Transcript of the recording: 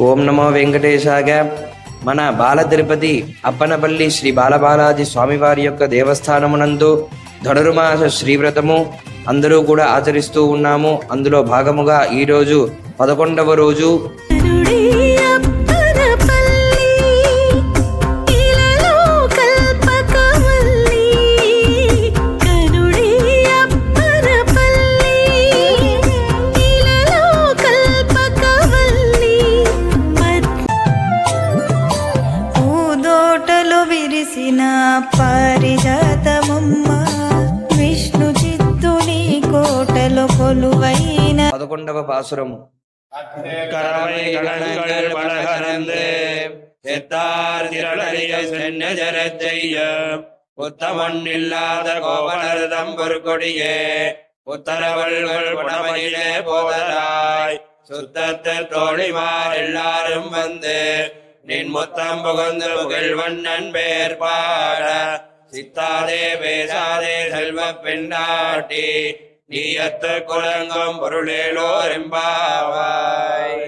ఓం నమో వెంకటేశాయ. మన బాల తిరుపతి అప్పనపల్లి శ్రీ బాలబాలాజీ స్వామివారి యొక్క దేవస్థానమునందు ధనుర్మాస శ్రీవ్రతము అందరూ కూడా ఆచరిస్తూ ఉన్నాము. అందులో భాగముగా ఈరోజు 11వ రోజు. పారిజాతమమ్మ విష్ణు చిత్తుని కోటలో కొలువైన 11వ పాసురము. புத்தமண்ணில்லாத கோவலர்தம் பொற்கொடியே புத்தரவள்கள் புடமையிலே போதராய் சுத்தத்தில் தோழிமார் எல்லாரும் வந்து நின் முத்தம் புகுந்து புகழ்வண்ணன் பேர் பாட சித்தாதே பேசாதே செல்வ பெண்ணாட்டி நீயத்து குலங்கும் பொருளேலோர் எம்பாவாய்.